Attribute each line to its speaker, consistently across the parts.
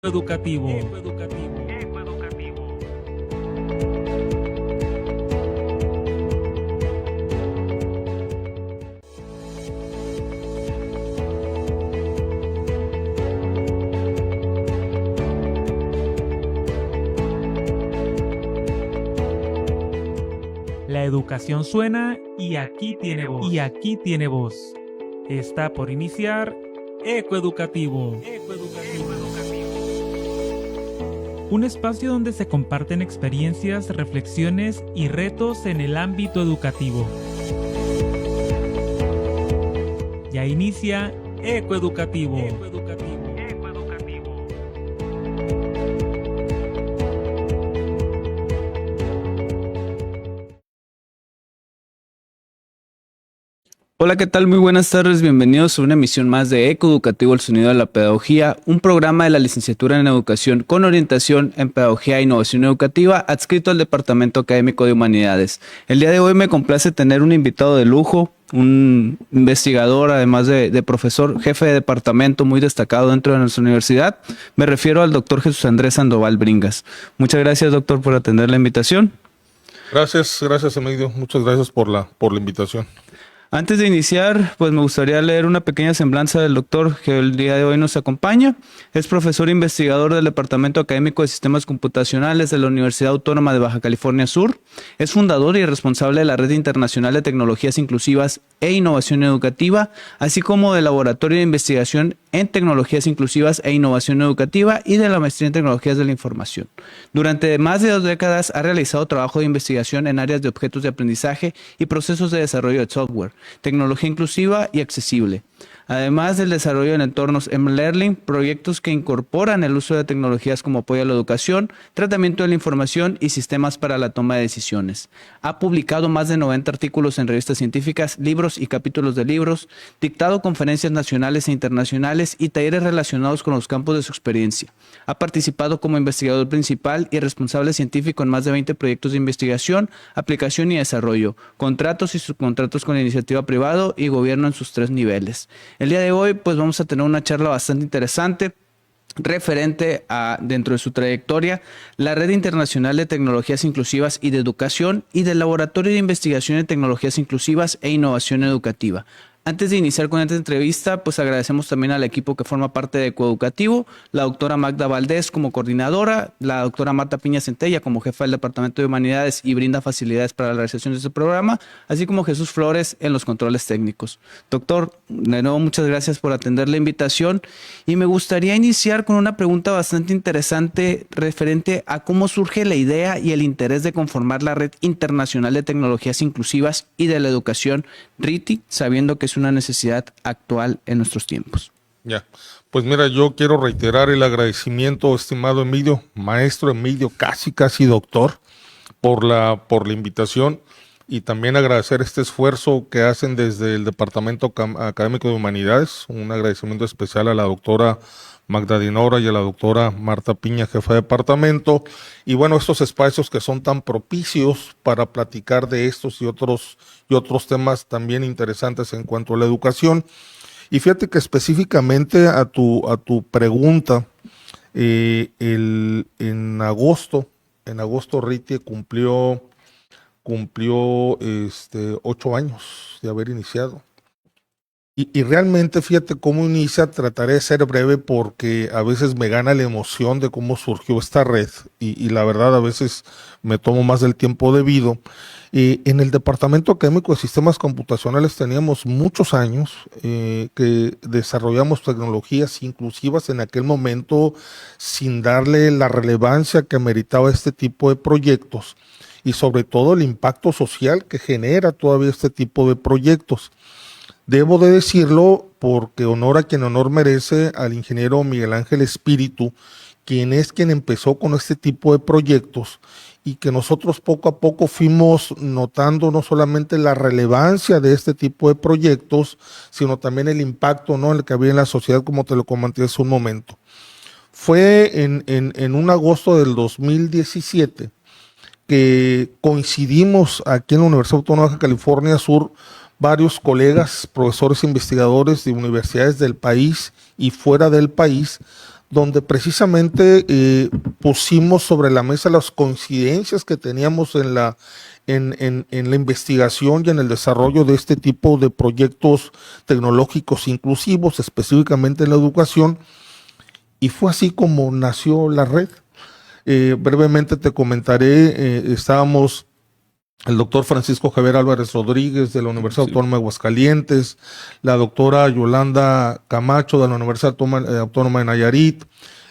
Speaker 1: Educativo. La educación suena y aquí tiene voz. Está por iniciar Ecoeducativo. Un espacio donde se comparten experiencias, reflexiones y retos en el ámbito educativo. Ya inicia Ecoeducativo.
Speaker 2: Hola, ¿qué tal? Muy buenas tardes, bienvenidos a una emisión más de Ecoeducativo, el sonido de la pedagogía, un programa de la licenciatura en educación con orientación en pedagogía e innovación educativa adscrito al Departamento Académico de Humanidades. El día de hoy me complace tener un invitado de lujo, un investigador, además de profesor, jefe de departamento muy destacado dentro de nuestra universidad. Me refiero al doctor Jesús Andrés Sandoval Bringas. Muchas gracias, doctor, por atender la invitación.
Speaker 3: Gracias, Emilio. Muchas gracias por la invitación.
Speaker 2: Antes de iniciar, pues me gustaría leer una pequeña semblanza del doctor que el día de hoy nos acompaña. Es profesor investigador del Departamento Académico de Sistemas Computacionales de la Universidad Autónoma de Baja California Sur. Es fundador y responsable de la Red Internacional de Tecnologías Inclusivas e Innovación Educativa, así como del Laboratorio de Investigación en Tecnologías Inclusivas e Innovación Educativa y de la Maestría en Tecnologías de la Información. Durante más de 2 décadas ha realizado trabajo de investigación en áreas de objetos de aprendizaje y procesos de desarrollo de software, tecnología inclusiva y accesible. Además del desarrollo en entornos M-Learning, proyectos que incorporan el uso de tecnologías como apoyo a la educación, tratamiento de la información y sistemas para la toma de decisiones. Ha publicado más de 90 artículos en revistas científicas, libros y capítulos de libros, dictado conferencias nacionales e internacionales y talleres relacionados con los campos de su experiencia. Ha participado como investigador principal y responsable científico en más de 20 proyectos de investigación, aplicación y desarrollo, contratos y subcontratos con la iniciativa privada y gobierno en sus 3 niveles. El día de hoy pues vamos a tener una charla bastante interesante referente a, dentro de su trayectoria, la Red Internacional de Tecnologías Inclusivas y de Educación y del Laboratorio de Investigación en Tecnologías Inclusivas e Innovación Educativa. Antes de iniciar con esta entrevista, pues agradecemos también al equipo que forma parte de Ecoeducativo, la doctora Magda Valdés como coordinadora, la doctora Marta Piña Centella como jefa del Departamento de Humanidades y brinda facilidades para la realización de este programa, así como Jesús Flores en los controles técnicos. Doctor, de nuevo muchas gracias por atender la invitación y me gustaría iniciar con una pregunta bastante interesante referente a cómo surge la idea y el interés de conformar la Red Internacional de Tecnologías Inclusivas y de la Educación, RITI, sabiendo que es una necesidad actual en nuestros tiempos.
Speaker 3: Ya, pues mira, yo quiero reiterar el agradecimiento, estimado Emilio, maestro Emilio, casi doctor, por la invitación y también agradecer este esfuerzo que hacen desde el Departamento Académico de Humanidades. Un agradecimiento especial a la doctora Magda Dinora y a la doctora Marta Piña, jefa de departamento. Y bueno, estos espacios que son tan propicios para platicar de estos y otros temas también interesantes en cuanto a la educación. Y fíjate que específicamente a tu pregunta, en agosto RITI cumplió 8 años de haber iniciado. Y realmente, fíjate cómo inicia, trataré de ser breve porque a veces me gana la emoción de cómo surgió esta red y la verdad a veces me tomo más del tiempo debido. En el Departamento Académico de Sistemas Computacionales teníamos muchos años que desarrollamos tecnologías inclusivas en aquel momento sin darle la relevancia que meritaba este tipo de proyectos y sobre todo el impacto social que genera todavía este tipo de proyectos. Debo de decirlo porque honor a quien honor merece, al ingeniero Miguel Ángel Espíritu, quien empezó con este tipo de proyectos y que nosotros poco a poco fuimos notando no solamente la relevancia de este tipo de proyectos, sino también el impacto, ¿no?, el que había en la sociedad, como te lo comenté hace un momento. Fue en un agosto del 2017 que coincidimos aquí en la Universidad Autónoma de Baja California Sur varios colegas, profesores e investigadores de universidades del país y fuera del país, donde precisamente pusimos sobre la mesa las coincidencias que teníamos en la investigación y en el desarrollo de este tipo de proyectos tecnológicos inclusivos, específicamente en la educación, y fue así como nació la red. Brevemente te comentaré, estábamos el doctor Francisco Javier Álvarez Rodríguez de la Universidad Autónoma de Aguascalientes, la doctora Yolanda Camacho de la Universidad Autónoma de Nayarit,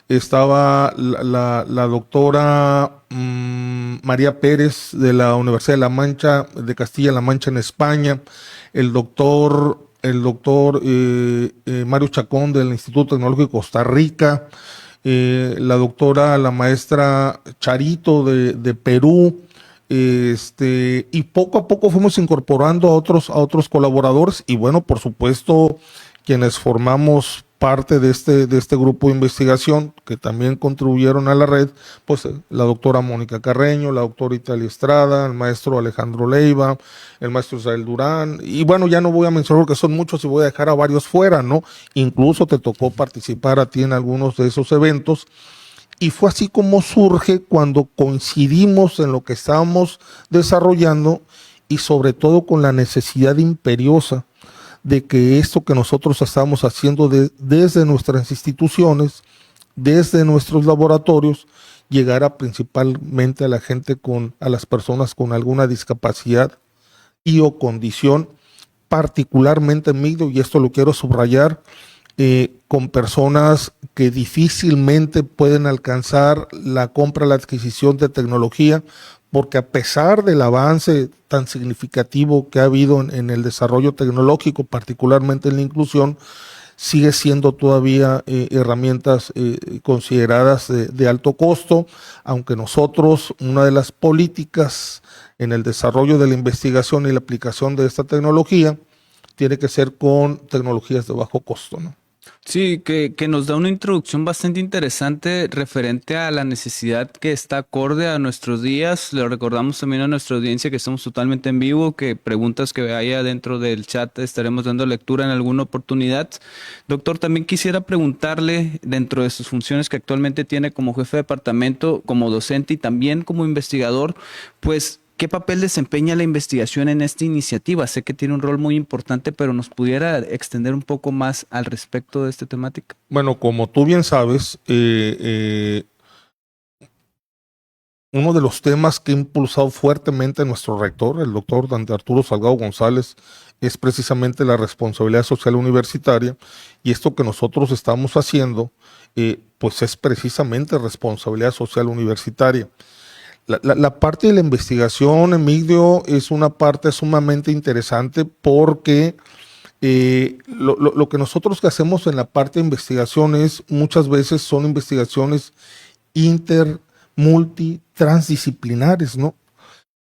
Speaker 3: estaba la doctora María Pérez de la Universidad de La Mancha, de Castilla-La Mancha en España, el doctor Mario Chacón del Instituto Tecnológico de Costa Rica, la maestra Charito de Perú, y poco a poco fuimos incorporando a otros colaboradores, y bueno, por supuesto, quienes formamos parte de este grupo de investigación, que también contribuyeron a la red, pues la doctora Mónica Carreño, la doctora Italia Estrada, el maestro Alejandro Leiva, el maestro Israel Durán, y bueno, ya no voy a mencionar porque son muchos y voy a dejar a varios fuera, ¿no? Incluso te tocó participar a ti en algunos de esos eventos. Y fue así como surge cuando coincidimos en lo que estábamos desarrollando y sobre todo con la necesidad imperiosa de que esto que nosotros estábamos haciendo desde nuestras instituciones, desde nuestros laboratorios, llegara principalmente a la gente a las personas con alguna discapacidad y o condición, particularmente en Migdio, y esto lo quiero subrayar, con personas que difícilmente pueden alcanzar la compra, la adquisición de tecnología, porque a pesar del avance tan significativo que ha habido en el desarrollo tecnológico, particularmente en la inclusión, sigue siendo todavía herramientas consideradas de alto costo, aunque nosotros, una de las políticas en el desarrollo de la investigación y la aplicación de esta tecnología, tiene que ser con tecnologías de bajo costo, ¿no?
Speaker 2: Sí, que nos da una introducción bastante interesante referente a la necesidad que está acorde a nuestros días. Le recordamos también a nuestra audiencia que estamos totalmente en vivo, que preguntas que haya dentro del chat estaremos dando lectura en alguna oportunidad. Doctor, también quisiera preguntarle, dentro de sus funciones que actualmente tiene como jefe de departamento, como docente y también como investigador, pues, ¿qué papel desempeña la investigación en esta iniciativa? Sé que tiene un rol muy importante, pero ¿nos pudiera extender un poco más al respecto de esta temática?
Speaker 3: Bueno, como tú bien sabes, uno de los temas que ha impulsado fuertemente nuestro rector, el doctor Dante Arturo Salgado González, es precisamente la responsabilidad social universitaria, y esto que nosotros estamos haciendo, pues es precisamente responsabilidad social universitaria. La parte de la investigación, Emilio, es una parte sumamente interesante porque lo que nosotros que hacemos en la parte de investigación muchas veces son investigaciones transdisciplinares, ¿no?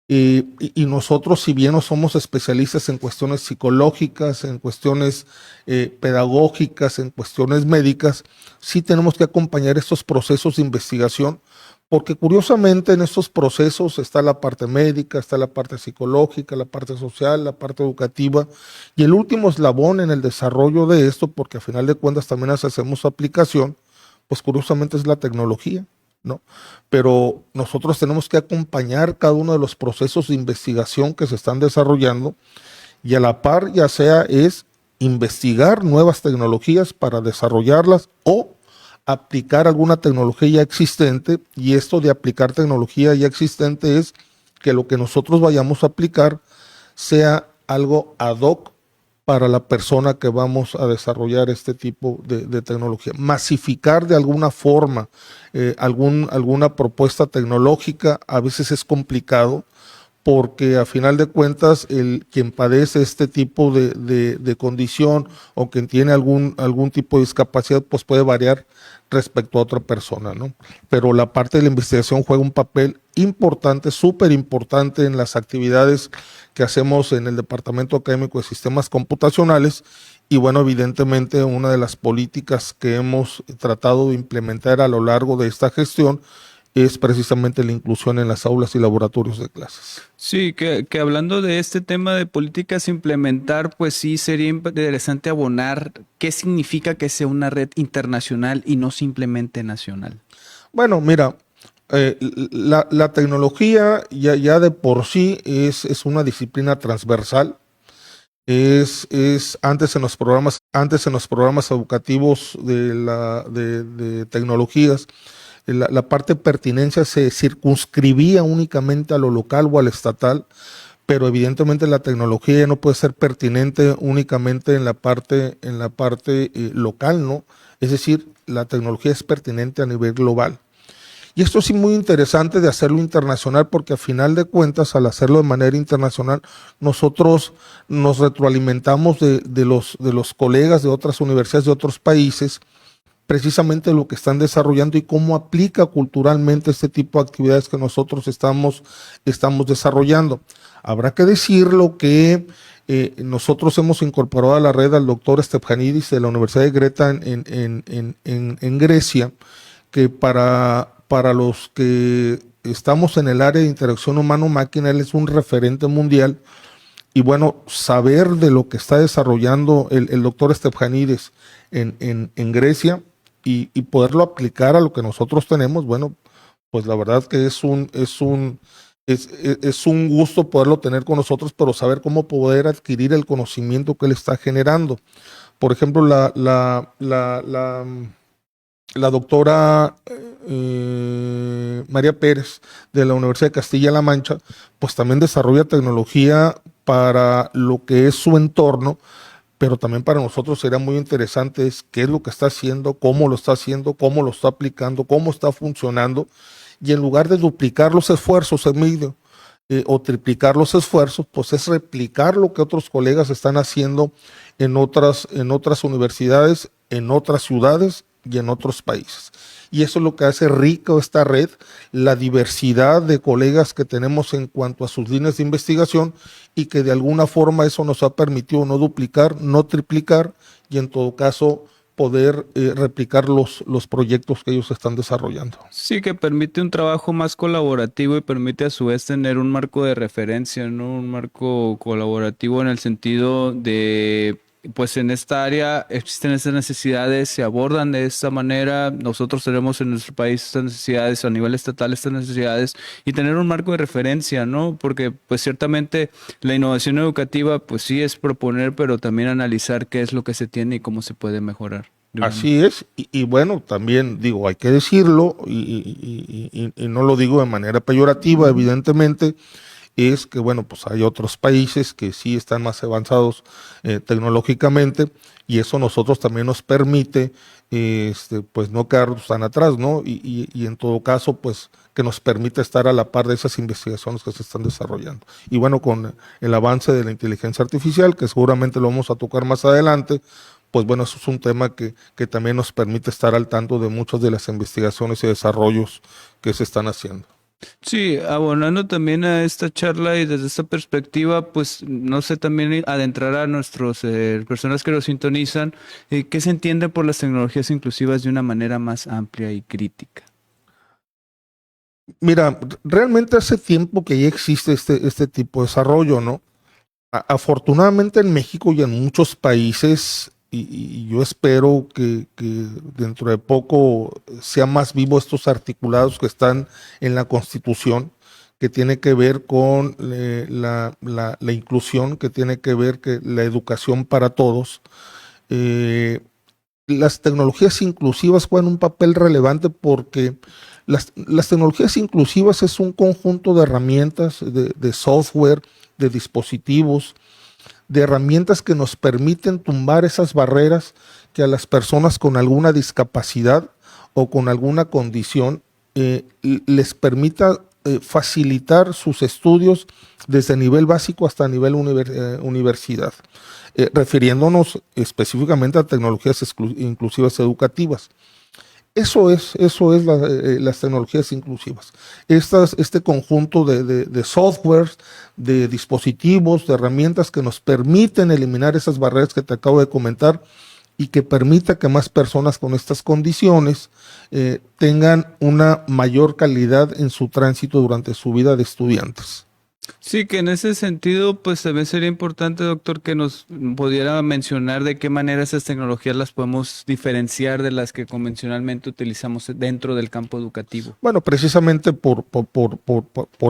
Speaker 3: Y nosotros, si bien no somos especialistas en cuestiones psicológicas, en cuestiones pedagógicas, en cuestiones médicas, sí tenemos que acompañar estos procesos de investigación, porque curiosamente en estos procesos está la parte médica, está la parte psicológica, la parte social, la parte educativa, y el último eslabón en el desarrollo de esto, porque a final de cuentas también hacemos aplicación, pues curiosamente es la tecnología, ¿no? Pero nosotros tenemos que acompañar cada uno de los procesos de investigación que se están desarrollando, y a la par ya sea es investigar nuevas tecnologías para desarrollarlas o aplicar alguna tecnología ya existente, y esto de aplicar tecnología ya existente es que lo que nosotros vayamos a aplicar sea algo ad hoc para la persona que vamos a desarrollar este tipo de tecnología. Masificar de alguna forma alguna propuesta tecnológica a veces es complicado, porque a final de cuentas quien padece este tipo de condición o quien tiene algún tipo de discapacidad, pues puede variar respecto a otra persona, ¿no? Pero la parte de la investigación juega un papel importante, súper importante en las actividades que hacemos en el Departamento Académico de Sistemas Computacionales, y bueno, evidentemente una de las políticas que hemos tratado de implementar a lo largo de esta gestión es precisamente la inclusión en las aulas y laboratorios de clases.
Speaker 2: Sí, que hablando de este tema de políticas a implementar, pues sí sería interesante abonar qué significa que sea una red internacional y no simplemente nacional.
Speaker 3: Bueno, mira, la tecnología ya de por sí es una disciplina transversal. Antes en los programas educativos de tecnologías, la parte de pertinencia se circunscribía únicamente a lo local o al estatal, pero evidentemente la tecnología ya no puede ser pertinente únicamente en la parte local, ¿no? Es decir, la tecnología es pertinente a nivel global. Y esto sí muy interesante de hacerlo internacional, porque a final de cuentas, al hacerlo de manera internacional, nosotros nos retroalimentamos de los colegas de otras universidades de otros países, precisamente lo que están desarrollando y cómo aplica culturalmente este tipo de actividades que nosotros estamos desarrollando. Habrá que decirlo que nosotros hemos incorporado a la red al doctor Stephanidis de la Universidad de Greta en Grecia, que para los que estamos en el área de interacción humano-máquina, él es un referente mundial. Y bueno, saber de lo que está desarrollando el doctor Stephanidis en Grecia y poderlo aplicar a lo que nosotros tenemos, bueno, pues la verdad que es un gusto poderlo tener con nosotros, pero saber cómo poder adquirir el conocimiento que él está generando. Por ejemplo, la doctora María Pérez de la Universidad de Castilla-La Mancha, pues también desarrolla tecnología para lo que es su entorno, pero también para nosotros será muy interesante es qué es lo que está haciendo, cómo lo está aplicando, cómo está funcionando, y en lugar de duplicar los esfuerzos, Emilio, o triplicar los esfuerzos, pues es replicar lo que otros colegas están haciendo en otras universidades, en otras ciudades y en otros países. Y eso es lo que hace rico esta red, la diversidad de colegas que tenemos en cuanto a sus líneas de investigación, y que de alguna forma eso nos ha permitido no duplicar, no triplicar, y en todo caso poder replicar los proyectos que ellos están desarrollando.
Speaker 2: Sí, que permite un trabajo más colaborativo y permite a su vez tener un marco de referencia, ¿no? Un marco colaborativo en el sentido de, pues en esta área existen estas necesidades, se abordan de esta manera, nosotros tenemos en nuestro país estas necesidades, a nivel estatal estas necesidades, y tener un marco de referencia, ¿no? Porque pues ciertamente la innovación educativa pues sí es proponer, pero también analizar qué es lo que se tiene y cómo se puede mejorar.
Speaker 3: Así es, y bueno, también digo, hay que decirlo, y no lo digo de manera peyorativa, evidentemente, es que bueno, pues hay otros países que sí están más avanzados tecnológicamente, y eso nosotros también nos permite pues no quedarnos tan atrás, ¿no? Y en todo caso, pues que nos permite estar a la par de esas investigaciones que se están desarrollando. Y bueno, con el avance de la inteligencia artificial, que seguramente lo vamos a tocar más adelante, pues bueno, eso es un tema que también nos permite estar al tanto de muchas de las investigaciones y desarrollos que se están haciendo.
Speaker 2: Sí, abonando también a esta charla y desde esta perspectiva, pues no sé, también adentrar a nuestros personas que nos sintonizan, ¿qué se entiende por las tecnologías inclusivas de una manera más amplia y crítica?
Speaker 3: Mira, realmente hace tiempo que ya existe este tipo de desarrollo, ¿no? Afortunadamente en México y en muchos países, y yo espero que dentro de poco sean más vivos estos articulados que están en la Constitución, que tiene que ver con la inclusión, que tiene que ver que la educación para todos. Las tecnologías inclusivas juegan un papel relevante porque las tecnologías inclusivas es un conjunto de herramientas, de software, de dispositivos, de herramientas que nos permiten tumbar esas barreras que a las personas con alguna discapacidad o con alguna condición les permita facilitar sus estudios desde nivel básico hasta nivel universidad, refiriéndonos específicamente a tecnologías inclusivas educativas. Eso es las tecnologías inclusivas. Este conjunto de software, de dispositivos, de herramientas que nos permiten eliminar esas barreras que te acabo de comentar y que permita que más personas con estas condiciones tengan una mayor calidad en su tránsito durante su vida de estudiantes.
Speaker 2: Sí, que en ese sentido, pues también sería importante, doctor, que nos pudiera mencionar de qué manera esas tecnologías las podemos diferenciar de las que convencionalmente utilizamos dentro del campo educativo.
Speaker 3: Bueno, precisamente por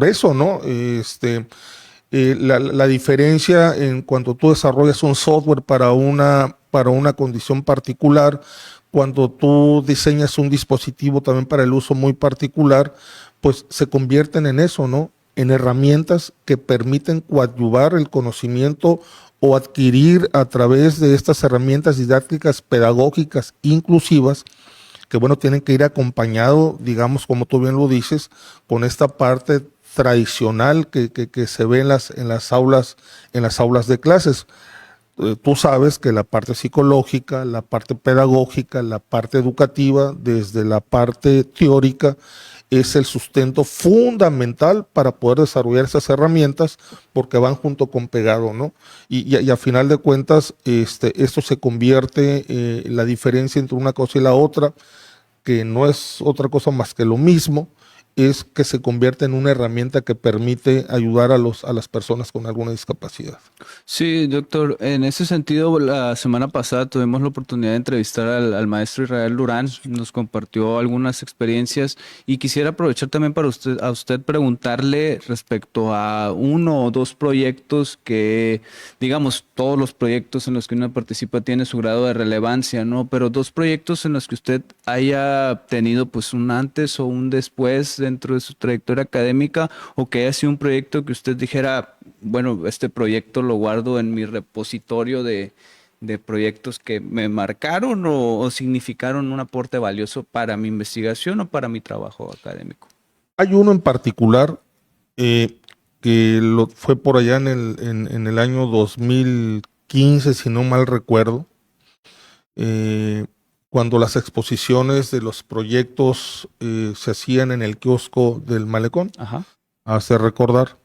Speaker 3: eso, ¿no? La diferencia en cuanto tú desarrollas un software para una condición particular, cuando tú diseñas un dispositivo también para el uso muy particular, pues se convierten en eso, ¿no? En herramientas que permiten coadyuvar el conocimiento o adquirir a través de estas herramientas didácticas pedagógicas inclusivas, que bueno, tienen que ir acompañado, digamos, como tú bien lo dices, con esta parte tradicional que se ve en las aulas de clases. Tú sabes que la parte psicológica, la parte pedagógica, la parte educativa, desde la parte teórica, es el sustento fundamental para poder desarrollar esas herramientas, porque van junto con pegado, ¿no? Y a final de cuentas, esto se convierte, la diferencia entre una cosa y la otra, que no es otra cosa más que lo mismo, es que se convierte en una herramienta que permite ayudar a las personas con alguna discapacidad.
Speaker 2: Sí, doctor, en ese sentido, la semana pasada tuvimos la oportunidad de entrevistar al maestro Israel Durán, nos compartió algunas experiencias y quisiera aprovechar también para a usted preguntarle respecto a uno o dos proyectos que, digamos, todos los proyectos en los que uno participa tiene su grado de relevancia, ¿no? Pero dos proyectos en los que usted haya tenido pues un antes o un después dentro de su trayectoria académica, o que haya sido un proyecto que usted dijera, bueno, este proyecto lo guardo en mi repositorio de proyectos que me marcaron o significaron un aporte valioso para mi investigación o para mi trabajo académico.
Speaker 3: Hay uno en particular que fue por allá en el año 2015, si no mal recuerdo, cuando las exposiciones de los proyectos se hacían en el kiosco del Malecón.
Speaker 2: Ajá.
Speaker 3: Hace recordar.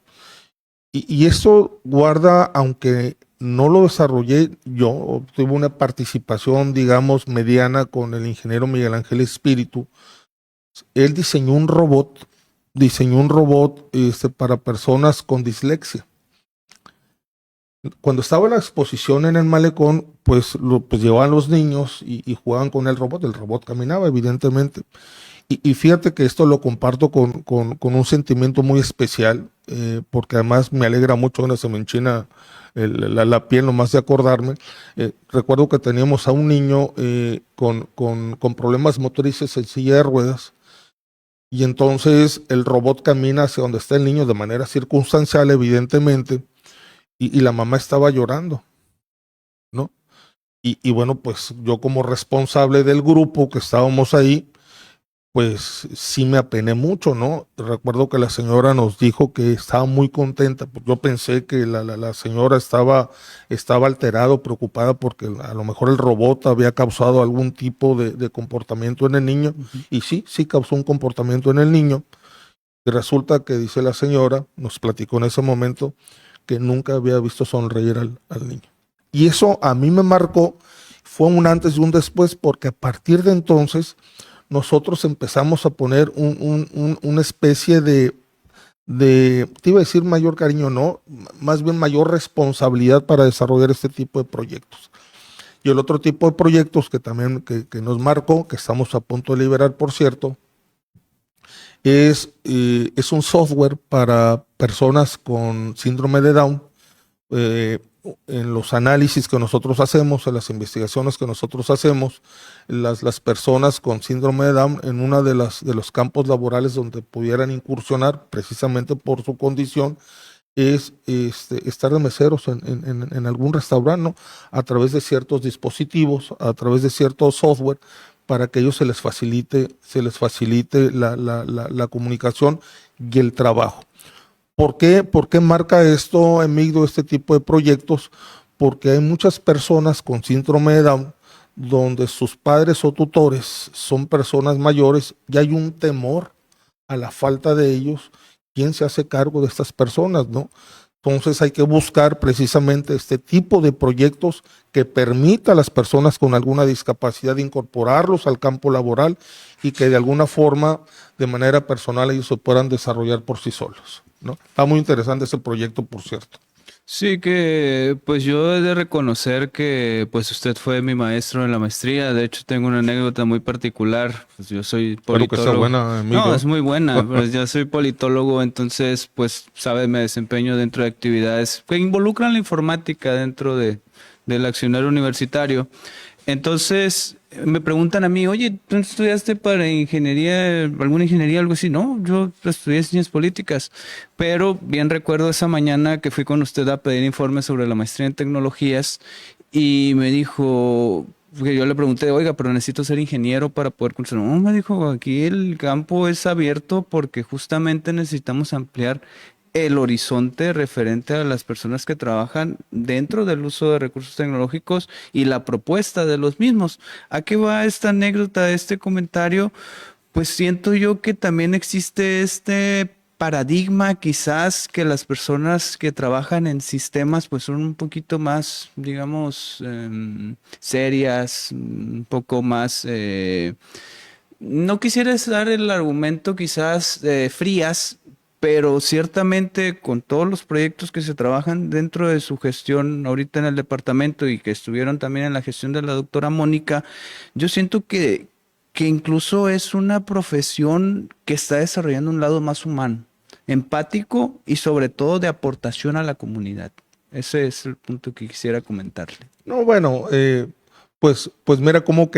Speaker 3: Y esto guarda, aunque no lo desarrollé yo, tuve una participación, digamos, mediana con el ingeniero Miguel Ángel Espíritu. Él diseñó un robot para personas con dislexia. Cuando estaba la exposición en el Malecón, pues llevaban los niños y jugaban con el robot caminaba, evidentemente. Y fíjate que esto lo comparto con un sentimiento muy especial, porque además me alegra mucho, cuando se me enchina la piel nomás de acordarme. Recuerdo que teníamos a un niño con problemas motrices en silla de ruedas, y entonces el robot camina hacia donde está el niño de manera circunstancial, evidentemente, y la mamá estaba llorando, ¿no? Y bueno, pues yo como responsable del grupo que estábamos ahí, pues sí me apené mucho, ¿no? Recuerdo que la señora nos dijo que estaba muy contenta. Yo pensé que la señora estaba alterada, preocupada porque a lo mejor el robot había causado algún tipo de comportamiento en el niño. Uh-huh. Y sí causó un comportamiento en el niño. Y resulta que, dice la señora, nos platicó en ese momento, que nunca había visto sonreír al niño. Y eso a mí me marcó, fue un antes y un después, porque a partir de entonces nosotros empezamos a poner una especie de, te iba a decir mayor cariño, no, más bien mayor responsabilidad para desarrollar este tipo de proyectos. Y el otro tipo de proyectos que también que nos marcó, que estamos a punto de liberar, por cierto, es un software para personas con síndrome de Down. En los análisis que nosotros hacemos, en las investigaciones que nosotros hacemos, las personas con síndrome de Down, en uno de los campos laborales donde pudieran incursionar, precisamente por su condición, es estar de meseros en algún restaurante, ¿no? A través de ciertos dispositivos, a través de cierto software, para que ellos se les facilite la comunicación y el trabajo. ¿Por qué marca esto, Emigdio, este tipo de proyectos? Porque hay muchas personas con síndrome de Down donde sus padres o tutores son personas mayores y hay un temor a la falta de ellos. ¿Quién se hace cargo de estas personas, no? Entonces hay que buscar precisamente este tipo de proyectos que permita a las personas con alguna discapacidad incorporarlos al campo laboral y que de alguna forma, de manera personal, ellos se puedan desarrollar por sí solos, ¿no? Está muy interesante ese proyecto, por cierto.
Speaker 2: Sí, que pues yo he de reconocer que pues usted fue mi maestro en la maestría. De hecho, tengo una anécdota muy particular. Pues yo soy
Speaker 3: Espero que sea
Speaker 2: politólogo.
Speaker 3: buena, Emilio.
Speaker 2: No, es muy buena, pero yo soy politólogo, entonces pues, sabe, me desempeño dentro de actividades que involucran la informática dentro del accionario universitario. Entonces me preguntan a mí, oye, ¿tú estudiaste para ingeniería, alguna ingeniería, algo así? No, yo estudié ciencias políticas, pero bien recuerdo esa mañana que fui con usted a pedir informes sobre la maestría en tecnologías y me dijo, porque yo le pregunté, oiga, pero necesito ser ingeniero para poder cursar. No, me dijo, aquí el campo es abierto porque justamente necesitamos ampliar el horizonte referente a las personas que trabajan dentro del uso de recursos tecnológicos y la propuesta de los mismos. ¿A qué va esta anécdota, este comentario? Pues siento yo que también existe este paradigma quizás que las personas que trabajan en sistemas pues son un poquito más, digamos, serias, un poco más... no quisiera dar el argumento quizás frías, pero ciertamente con todos los proyectos que se trabajan dentro de su gestión ahorita en el departamento y que estuvieron también en la gestión de la doctora Mónica, yo siento que incluso es una profesión que está desarrollando un lado más humano, empático y sobre todo de aportación a la comunidad. Ese es el punto que quisiera comentarle.
Speaker 3: No, bueno, pues mira cómo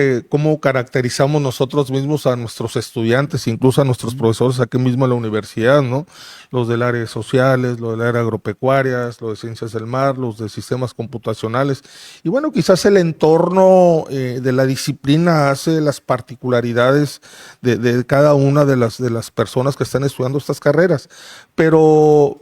Speaker 3: caracterizamos nosotros mismos a nuestros estudiantes, incluso a nuestros profesores aquí mismo en la universidad, ¿no? Los del área de sociales, los del área agropecuarias, los de ciencias del mar, los de sistemas computacionales. Y bueno, quizás el entorno de la disciplina hace las particularidades de cada una de las personas que están estudiando estas carreras. Pero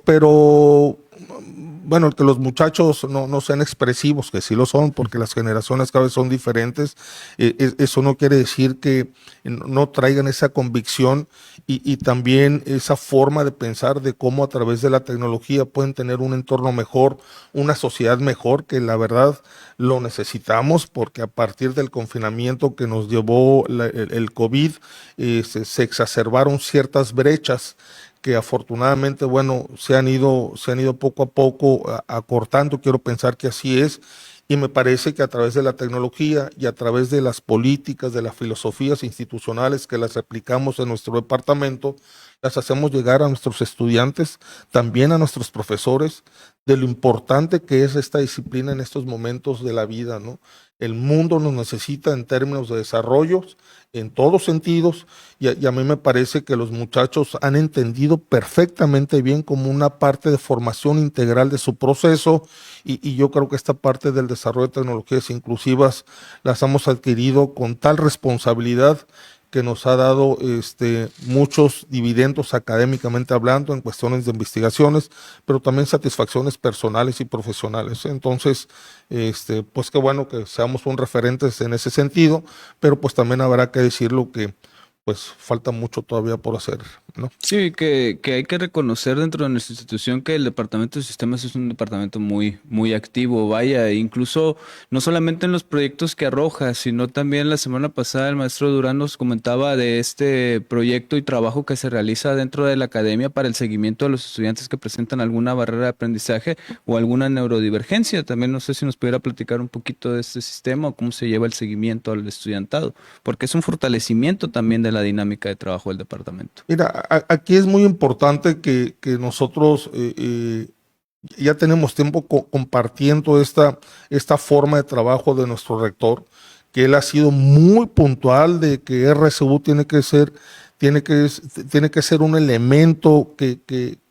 Speaker 3: bueno, que los muchachos no sean expresivos, que sí lo son, porque las generaciones cada vez son diferentes, eso no quiere decir que no traigan esa convicción y también esa forma de pensar de cómo a través de la tecnología pueden tener un entorno mejor, una sociedad mejor, que la verdad lo necesitamos, porque a partir del confinamiento que nos llevó el COVID, se exacerbaron ciertas brechas que afortunadamente, bueno, se han ido poco a poco acortando, quiero pensar que así es, y me parece que a través de la tecnología y a través de las políticas, de las filosofías institucionales que las aplicamos en nuestro departamento, las hacemos llegar a nuestros estudiantes, también a nuestros profesores, de lo importante que es esta disciplina en estos momentos de la vida, ¿no? El mundo nos necesita en términos de desarrollo, en todos sentidos, y a mí me parece que los muchachos han entendido perfectamente bien como una parte de formación integral de su proceso, y yo creo que esta parte del desarrollo de tecnologías inclusivas las hemos adquirido con tal responsabilidad que nos ha dado muchos dividendos académicamente hablando en cuestiones de investigaciones, pero también satisfacciones personales y profesionales. Entonces, pues qué bueno que seamos un referentes en ese sentido, pero pues también habrá que decirlo que pues falta mucho todavía por hacer, ¿no?
Speaker 2: Sí, que hay que reconocer dentro de nuestra institución que el departamento de sistemas es un departamento muy, muy activo, vaya, incluso no solamente en los proyectos que arroja, sino también la semana pasada el maestro Durán nos comentaba de este proyecto y trabajo que se realiza dentro de la academia para el seguimiento de los estudiantes que presentan alguna barrera de aprendizaje o alguna neurodivergencia. También no sé si nos pudiera platicar un poquito de este sistema o cómo se lleva el seguimiento al estudiantado, porque es un fortalecimiento también de la dinámica de trabajo del departamento.
Speaker 3: Mira, aquí es muy importante que nosotros ya tenemos tiempo compartiendo esta forma de trabajo de nuestro rector, que él ha sido muy puntual de que RSU tiene que ser un elemento que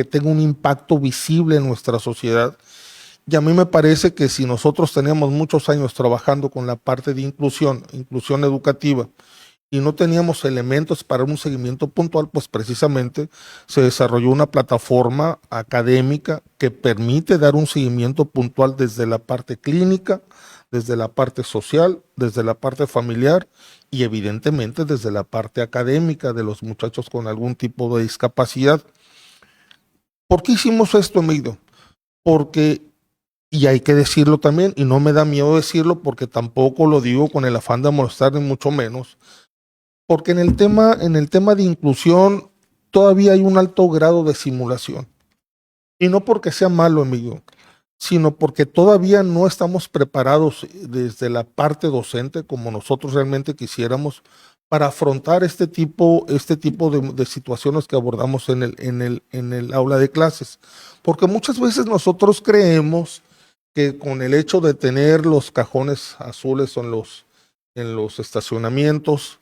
Speaker 3: tenga un impacto visible en nuestra sociedad. Y a mí me parece que si nosotros teníamos muchos años trabajando con la parte de inclusión educativa, y no teníamos elementos para un seguimiento puntual, pues precisamente se desarrolló una plataforma académica que permite dar un seguimiento puntual desde la parte clínica, desde la parte social, desde la parte familiar y evidentemente desde la parte académica de los muchachos con algún tipo de discapacidad. ¿Por qué hicimos esto, Emilio? porque, y hay que decirlo también, y no me da miedo decirlo porque tampoco lo digo con el afán de molestar ni mucho menos, porque en el tema de inclusión todavía hay un alto grado de simulación. Y no porque sea malo, amigo, sino porque todavía no estamos preparados desde la parte docente como nosotros realmente quisiéramos para afrontar este tipo de situaciones que abordamos en el aula de clases. Porque muchas veces nosotros creemos que con el hecho de tener los cajones azules en los estacionamientos,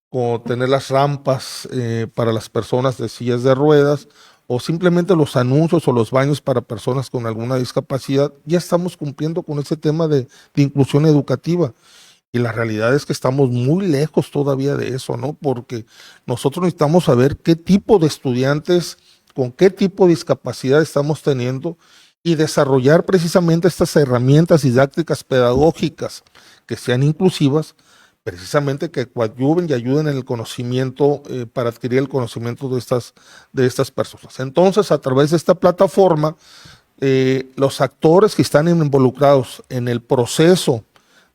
Speaker 3: o tener las rampas para las personas de sillas de ruedas, o simplemente los anuncios o los baños para personas con alguna discapacidad, ya estamos cumpliendo con ese tema de inclusión educativa. Y la realidad es que estamos muy lejos todavía de eso, ¿no? Porque nosotros necesitamos saber qué tipo de estudiantes, con qué tipo de discapacidad estamos teniendo y desarrollar precisamente estas herramientas didácticas pedagógicas que sean inclusivas, precisamente que coadyuven y ayuden en el conocimiento, para adquirir el conocimiento de estas personas. Entonces, a través de esta plataforma, los actores que están involucrados en el proceso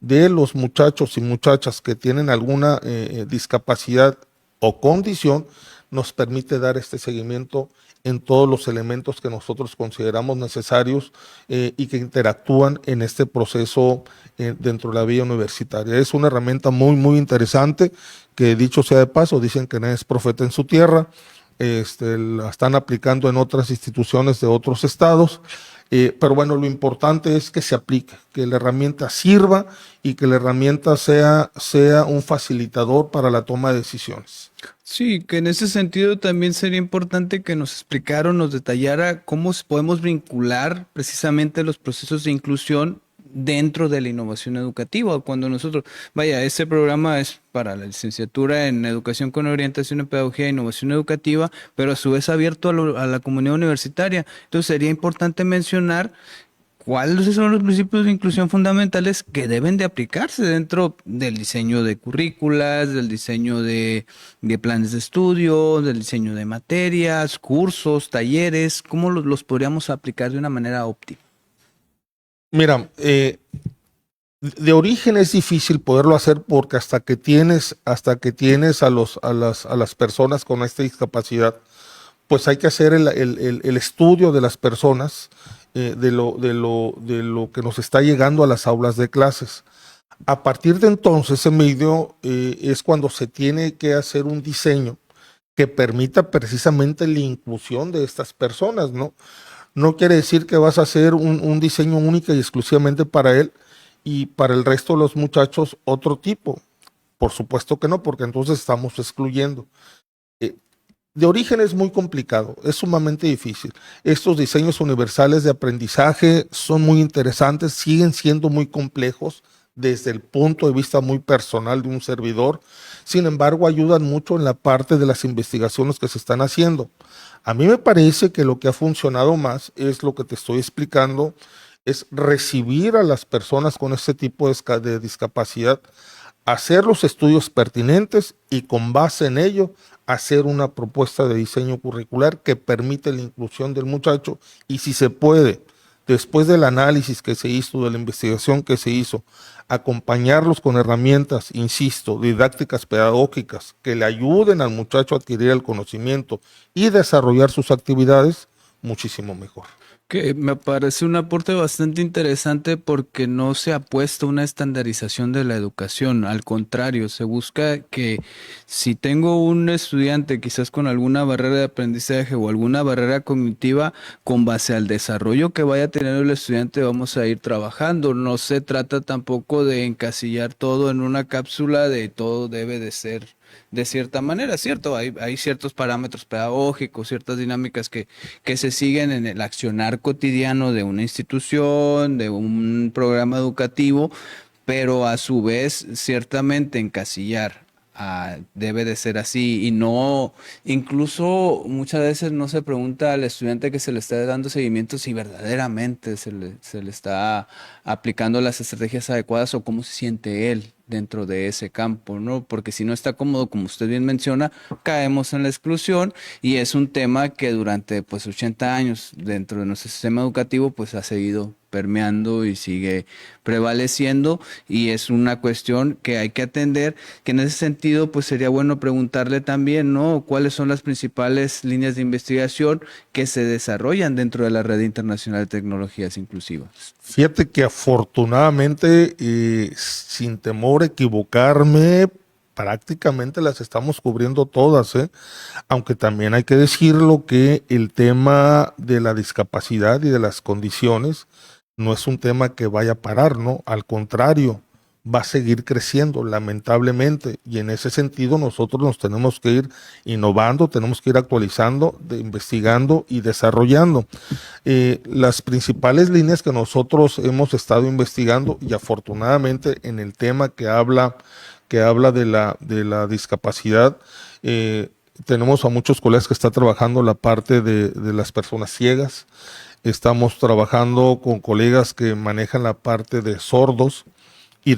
Speaker 3: de los muchachos y muchachas que tienen alguna discapacidad o condición, nos permite dar este seguimiento en todos los elementos que nosotros consideramos necesarios y que interactúan en este proceso dentro de la vía universitaria. Es una herramienta muy, muy interesante que, dicho sea de paso, dicen que nadie es profeta en su tierra. La están aplicando en otras instituciones de otros estados, pero bueno, lo importante es que se aplique, que la herramienta sirva y que la herramienta sea un facilitador para la toma de decisiones.
Speaker 2: Sí, que en ese sentido también sería importante que nos explicara o nos detallara cómo podemos vincular precisamente los procesos de inclusión dentro de la innovación educativa. Cuando nosotros, vaya, este programa es para la licenciatura en Educación con Orientación en Pedagogía e Innovación Educativa, pero a su vez abierto a la comunidad universitaria. Entonces sería importante mencionar cuáles son los principios de inclusión fundamentales que deben de aplicarse dentro del diseño de currículas, del diseño de planes de estudio, del diseño de materias, cursos, talleres, cómo los podríamos aplicar de una manera óptima.
Speaker 3: Mira, de origen es difícil poderlo hacer porque hasta que tienes a las personas con esta discapacidad, pues hay que hacer el estudio de las personas, de lo que nos está llegando a las aulas de clases. A partir de entonces, Emilio, es cuando se tiene que hacer un diseño que permita precisamente la inclusión de estas personas, ¿no? No quiere decir que vas a hacer un diseño único y exclusivamente para él y para el resto de los muchachos otro tipo. Por supuesto que no, porque entonces estamos excluyendo. De origen es muy complicado, es sumamente difícil. Estos diseños universales de aprendizaje son muy interesantes, siguen siendo muy complejos desde el punto de vista muy personal de un servidor. Sin embargo, ayudan mucho en la parte de las investigaciones que se están haciendo. A mí me parece que lo que ha funcionado más es lo que te estoy explicando, es recibir a las personas con este tipo de discapacidad, hacer los estudios pertinentes y con base en ello hacer una propuesta de diseño curricular que permite la inclusión del muchacho y, si se puede, después del análisis que se hizo, de la investigación que se hizo, acompañarlos con herramientas, insisto, didácticas pedagógicas que le ayuden al muchacho a adquirir el conocimiento y desarrollar sus actividades, muchísimo mejor.
Speaker 2: Que me parece un aporte bastante interesante porque no se apuesta a una estandarización de la educación, al contrario, se busca que si tengo un estudiante quizás con alguna barrera de aprendizaje o alguna barrera cognitiva, con base al desarrollo que vaya teniendo el estudiante vamos a ir trabajando. No se trata tampoco de encasillar todo en una cápsula de todo debe de ser de cierta manera, ¿cierto? Hay ciertos parámetros pedagógicos, ciertas dinámicas que se siguen en el accionar cotidiano de una institución, de un programa educativo, pero a su vez ciertamente encasillar debe de ser así y no, incluso muchas veces no se pregunta al estudiante que se le está dando seguimiento si verdaderamente se le está aplicando las estrategias adecuadas o cómo se siente él dentro de ese campo, ¿no? Porque si no está cómodo, como usted bien menciona, caemos en la exclusión y es un tema que durante pues 80 años dentro de nuestro sistema educativo pues ha seguido permeando y sigue prevaleciendo, y es una cuestión que hay que atender, que en ese sentido pues sería bueno preguntarle también, ¿no? ¿Cuáles son las principales líneas de investigación que se desarrollan dentro de la Red Internacional de Tecnologías Inclusivas?
Speaker 3: Fíjate que afortunadamente, sin temor a equivocarme, prácticamente las estamos cubriendo todas, ¿eh? Aunque también hay que decirlo que el tema de la discapacidad y de las condiciones no es un tema que vaya a parar, ¿no? Al contrario, va a seguir creciendo, lamentablemente, y en ese sentido nosotros nos tenemos que ir innovando, tenemos que ir actualizando, investigando y desarrollando. Las principales líneas que nosotros hemos estado investigando, y afortunadamente en el tema que habla de la discapacidad, tenemos a muchos colegas que están trabajando la parte de las personas ciegas. Estamos trabajando con colegas que manejan la parte de sordos y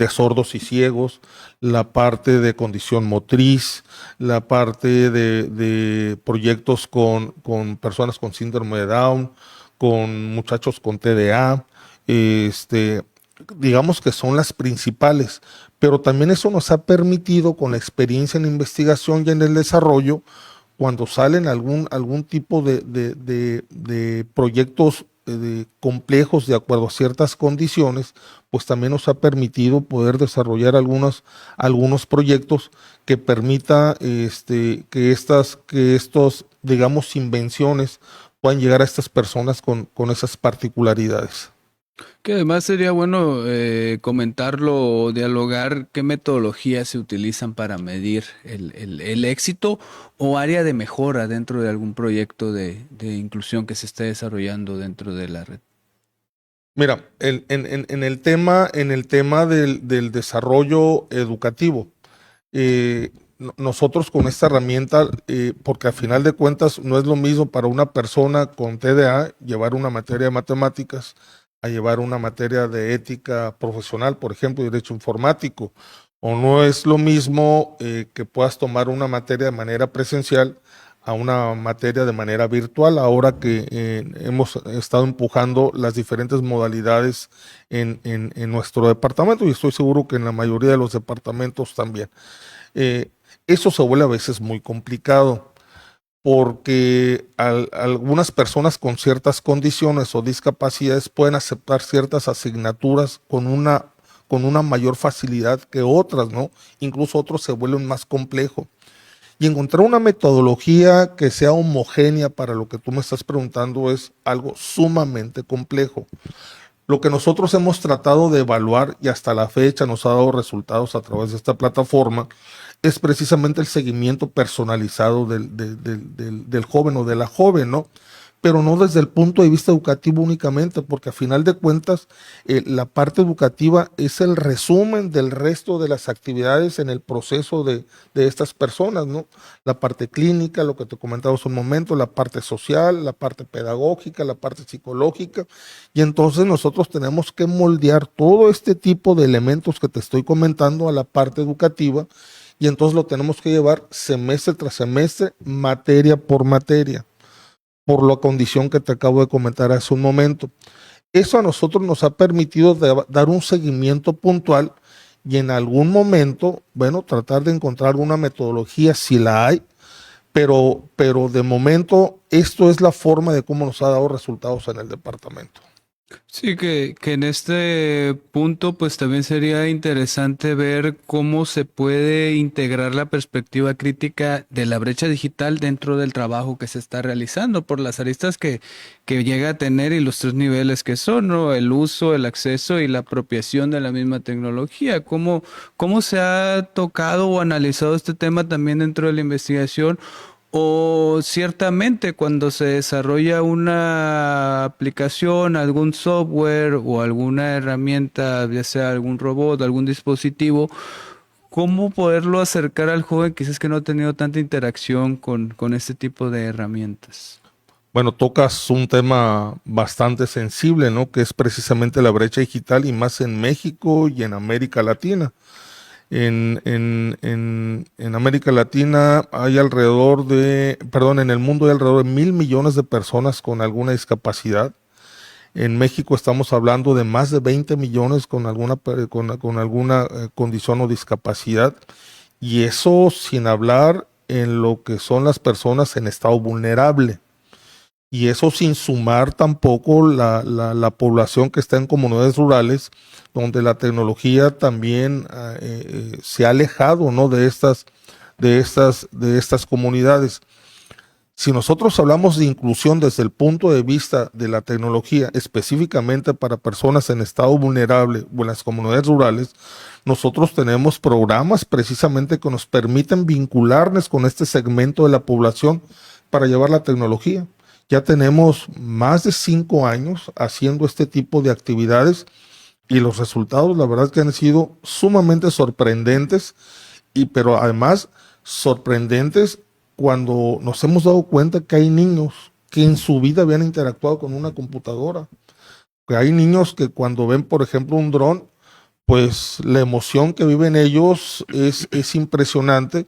Speaker 3: ciegos, la parte de condición motriz, la parte de proyectos con personas con síndrome de Down, con muchachos con TDA, digamos que son las principales, pero también eso nos ha permitido, con la experiencia en investigación y en el desarrollo, cuando salen algún tipo de proyectos complejos de acuerdo a ciertas condiciones, pues también nos ha permitido poder desarrollar algunos proyectos que permita que estos, digamos, invenciones puedan llegar a estas personas con esas particularidades.
Speaker 2: Que además sería bueno comentarlo o dialogar qué metodologías se utilizan para medir el éxito o área de mejora dentro de algún proyecto de inclusión que se esté desarrollando dentro de la red.
Speaker 3: Mira, en el tema del desarrollo educativo, nosotros con esta herramienta, porque al final de cuentas no es lo mismo para una persona con TDA llevar una materia de matemáticas a llevar una materia de ética profesional, por ejemplo, derecho informático, o no es lo mismo que puedas tomar una materia de manera presencial a una materia de manera virtual, ahora que hemos estado empujando las diferentes modalidades en nuestro departamento, y estoy seguro que en la mayoría de los departamentos también. Eso se vuelve a veces muy complicado, porque algunas personas con ciertas condiciones o discapacidades pueden aceptar ciertas asignaturas con una mayor facilidad que otras, ¿no? Incluso otros se vuelven más complejos. Y encontrar una metodología que sea homogénea para lo que tú me estás preguntando es algo sumamente complejo. Lo que nosotros hemos tratado de evaluar, y hasta la fecha nos ha dado resultados a través de esta plataforma, es precisamente el seguimiento personalizado del joven o de la joven, ¿no? Pero no desde el punto de vista educativo únicamente, porque a final de cuentas la parte educativa es el resumen del resto de las actividades en el proceso de estas personas, ¿no? La parte clínica, lo que te comentaba hace un momento, la parte social, la parte pedagógica, la parte psicológica, y entonces nosotros tenemos que moldear todo este tipo de elementos que te estoy comentando a la parte educativa, y entonces lo tenemos que llevar semestre tras semestre, materia por materia, por la condición que te acabo de comentar hace un momento. Eso a nosotros nos ha permitido dar un seguimiento puntual y en algún momento, bueno, tratar de encontrar una metodología si la hay, pero de momento esto es la forma de cómo nos ha dado resultados en el departamento.
Speaker 2: Sí, que en este punto pues también sería interesante ver cómo se puede integrar la perspectiva crítica de la brecha digital dentro del trabajo que se está realizando por las aristas que llega a tener y los tres niveles que son, ¿no? El uso, el acceso y la apropiación de la misma tecnología. ¿Cómo se ha tocado o analizado este tema también dentro de la investigación? O ciertamente cuando se desarrolla una aplicación, algún software o alguna herramienta, ya sea algún robot, algún dispositivo, ¿cómo poderlo acercar al joven quizás que no ha tenido tanta interacción con este tipo de herramientas?
Speaker 3: Bueno, tocas un tema bastante sensible, ¿no? Que es precisamente la brecha digital, y más en México y en América Latina. En América Latina hay en el mundo hay alrededor de 1.000 millones de personas con alguna discapacidad. En México estamos hablando de más de 20 millones con alguna condición o discapacidad. Y eso sin hablar en lo que son las personas en estado vulnerable. Y eso sin sumar tampoco la población que está en comunidades rurales, donde la tecnología también se ha alejado, ¿no?, de estas comunidades. Si nosotros hablamos de inclusión desde el punto de vista de la tecnología, específicamente para personas en estado vulnerable o en las comunidades rurales, nosotros tenemos programas precisamente que nos permiten vincularnos con este segmento de la población para llevar la tecnología. Ya tenemos más de 5 años haciendo este tipo de actividades y los resultados, la verdad, que han sido sumamente sorprendentes, pero además sorprendentes cuando nos hemos dado cuenta que hay niños que en su vida habían interactuado con una computadora. Que hay niños que cuando ven, por ejemplo, un dron, pues la emoción que viven ellos es impresionante.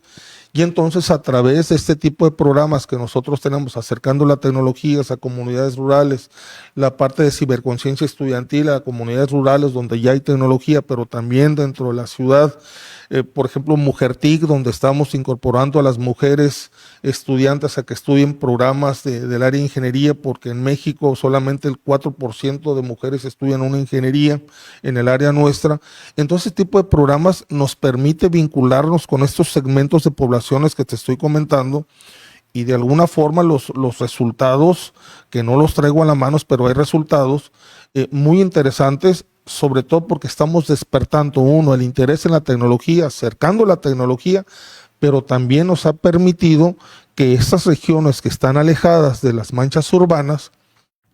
Speaker 3: Y entonces, a través de este tipo de programas que nosotros tenemos, acercando las tecnologías a comunidades rurales, la parte de ciberconciencia estudiantil a comunidades rurales donde ya hay tecnología, pero también dentro de la ciudad, por ejemplo, MujerTIC, donde estamos incorporando a las mujeres estudiantes a que estudien programas del área de ingeniería, porque en México solamente el 4% de mujeres estudian una ingeniería en el área nuestra. Entonces, este tipo de programas nos permite vincularnos con estos segmentos de poblaciones que te estoy comentando, y de alguna forma los resultados, que no los traigo a la mano, pero hay resultados muy interesantes, sobre todo porque estamos despertando, el interés en la tecnología, acercando la tecnología, pero también nos ha permitido que estas regiones que están alejadas de las manchas urbanas,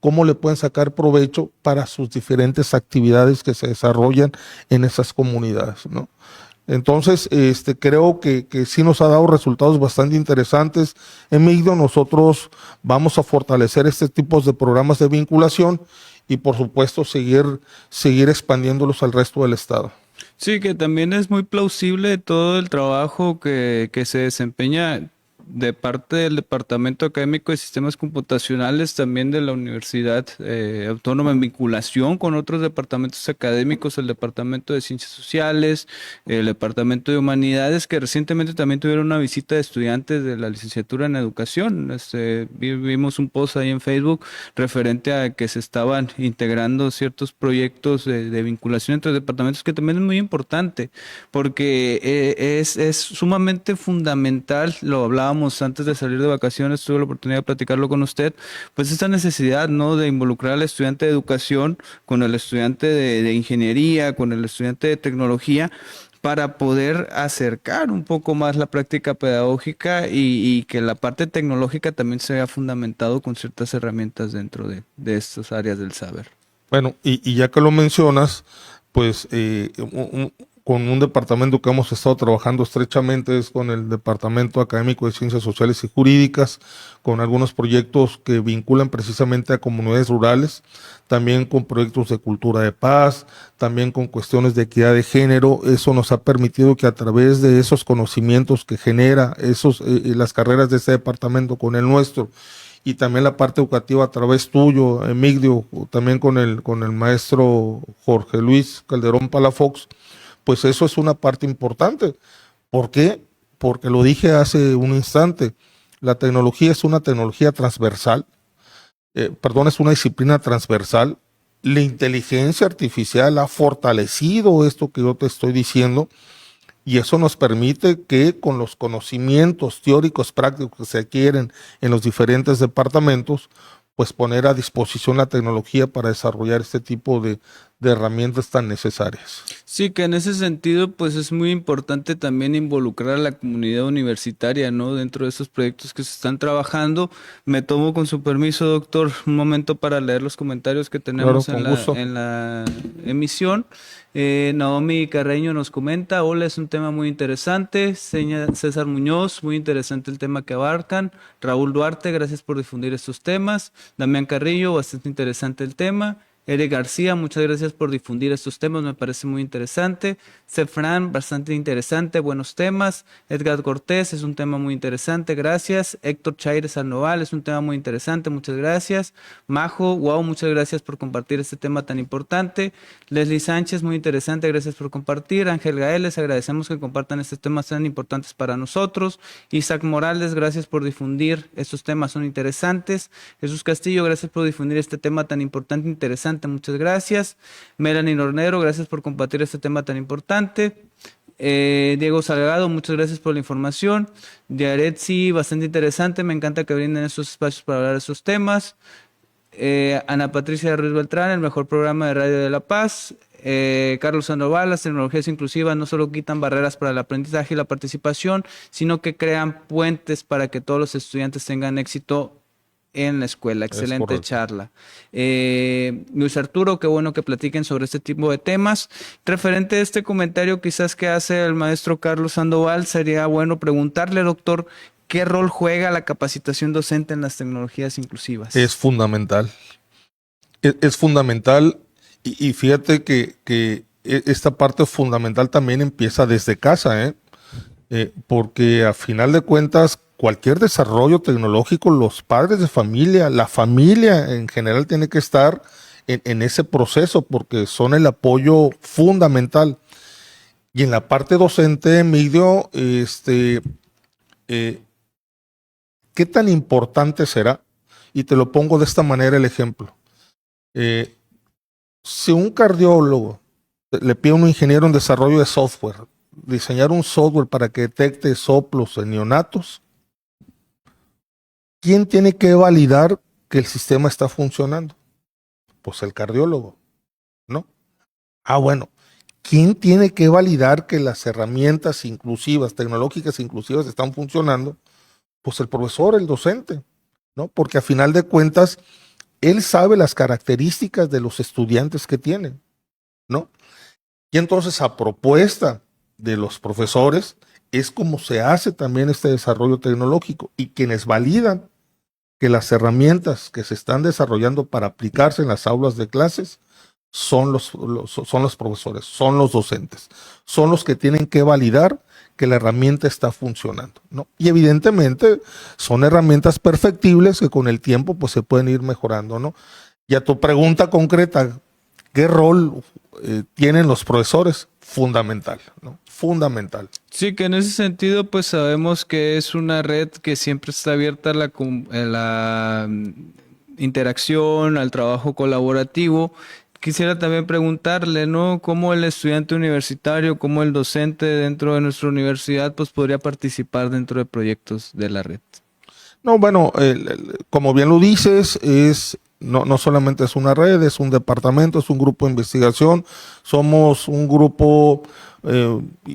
Speaker 3: cómo le pueden sacar provecho para sus diferentes actividades que se desarrollan en esas comunidades, ¿no? Entonces, creo que sí nos ha dado resultados bastante interesantes. En Migdo nosotros vamos a fortalecer este tipo de programas de vinculación y, por supuesto, seguir expandiéndolos al resto del estado.
Speaker 2: Sí, que también es muy plausible todo el trabajo que se desempeña de parte del Departamento Académico de Sistemas Computacionales, también de la Universidad Autónoma, en vinculación con otros departamentos académicos, el Departamento de Ciencias Sociales, el Departamento de Humanidades, que recientemente también tuvieron una visita de estudiantes de la licenciatura en Educación. Vimos un post ahí en Facebook referente a que se estaban integrando ciertos proyectos de vinculación entre departamentos, que también es muy importante, porque es sumamente fundamental. Lo hablábamos antes de salir de vacaciones, tuve la oportunidad de platicarlo con usted, pues esta necesidad, ¿no?, de involucrar al estudiante de educación con el estudiante de ingeniería, con el estudiante de tecnología, para poder acercar un poco más la práctica pedagógica y que la parte tecnológica también se vea fundamentado con ciertas herramientas dentro de estas áreas del saber.
Speaker 3: Bueno, y ya que lo mencionas, pues con un departamento que hemos estado trabajando estrechamente es con el Departamento Académico de Ciencias Sociales y Jurídicas, con algunos proyectos que vinculan precisamente a comunidades rurales, también con proyectos de cultura de paz, también con cuestiones de equidad de género. Eso nos ha permitido que a través de esos conocimientos que genera las carreras de este departamento con el nuestro, y también la parte educativa a través tuyo, Emigdio, también con el maestro Jorge Luis Calderón Palafox, pues eso es una parte importante. ¿Por qué? Porque lo dije hace un instante, la tecnología es una tecnología transversal, es una disciplina transversal. La inteligencia artificial ha fortalecido esto que yo te estoy diciendo, y eso nos permite que con los conocimientos teóricos prácticos que se adquieren en los diferentes departamentos, pues poner a disposición la tecnología para desarrollar este tipo de herramientas tan necesarias.
Speaker 2: Sí, que en ese sentido, pues es muy importante también involucrar a la comunidad universitaria, ¿no?, dentro de esos proyectos que se están trabajando. Me tomo, con su permiso, doctor, un momento para leer los comentarios que tenemos
Speaker 3: Claro,
Speaker 2: en la emisión. Naomi Carreño nos comenta: hola, es un tema muy interesante. César Muñoz: muy interesante el tema que abarcan. Raúl Duarte: gracias por difundir estos temas. Damián Carrillo: bastante interesante el tema. Eric García, muchas gracias por difundir estos temas, me parece muy interesante. Cefran, bastante interesante, buenos temas. Edgar Cortés, es un tema muy interesante, gracias. Héctor Chaires Sandoval, es un tema muy interesante, muchas gracias. Majo, wow, muchas gracias por compartir este tema tan importante. Leslie Sánchez, muy interesante, gracias por compartir. Ángel Gael, les agradecemos que compartan estos temas tan importantes para nosotros. Isaac Morales, gracias por difundir estos temas, son interesantes. Jesús Castillo, gracias por difundir este tema tan importante, interesante. Muchas gracias. Melanie Nornero, gracias por compartir este tema tan importante. Diego Salgado, muchas gracias por la información. Yaretsi, bastante interesante. Me encanta que brinden estos espacios para hablar de estos temas. Ana Patricia Ruiz Beltrán, el mejor programa de radio de La Paz. Carlos Sandoval, las tecnologías inclusivas no solo quitan barreras para el aprendizaje y la participación, sino que crean puentes para que todos los estudiantes tengan éxito en la escuela. Excelente charla. Luis Arturo, qué bueno que platiquen sobre este tipo de temas. Referente a este comentario quizás que hace el maestro Carlos Sandoval, sería bueno preguntarle, doctor, ¿qué rol juega la capacitación docente en las tecnologías inclusivas?
Speaker 3: Es fundamental. Es fundamental y fíjate que esta parte fundamental también empieza desde casa, porque a final de cuentas cualquier desarrollo tecnológico, los padres de familia, la familia en general tiene que estar en ese proceso porque son el apoyo fundamental. Y en la parte docente, Emilio, ¿qué tan importante será? Y te lo pongo de esta manera el ejemplo. Si un cardiólogo le pide a un ingeniero en desarrollo de software, diseñar un software para que detecte soplos en neonatos, ¿quién tiene que validar que el sistema está funcionando? Pues el cardiólogo, ¿no? Bueno, ¿quién tiene que validar que las herramientas inclusivas, tecnológicas inclusivas están funcionando? Pues el profesor, el docente, ¿no? Porque a final de cuentas, él sabe las características de los estudiantes que tiene, ¿no? Y entonces, a propuesta de los profesores, es como se hace también este desarrollo tecnológico. Y quienes validan que las herramientas que se están desarrollando para aplicarse en las aulas de clases son los profesores, son los docentes, son los que tienen que validar que la herramienta está funcionando, ¿no? Y evidentemente son herramientas perfectibles que con el tiempo pues se pueden ir mejorando, ¿no? Y a tu pregunta concreta, ¿qué rol tienen los profesores? Fundamental, ¿no? Fundamental.
Speaker 2: Sí, que en ese sentido pues sabemos que es una red que siempre está abierta a la interacción, al trabajo colaborativo. Quisiera también preguntarle, ¿no? ¿Cómo el estudiante universitario, cómo el docente dentro de nuestra universidad pues podría participar dentro de proyectos de la red?
Speaker 3: No, bueno, como bien lo dices, no solamente es una red, es un departamento, es un grupo de investigación. Somos un grupo,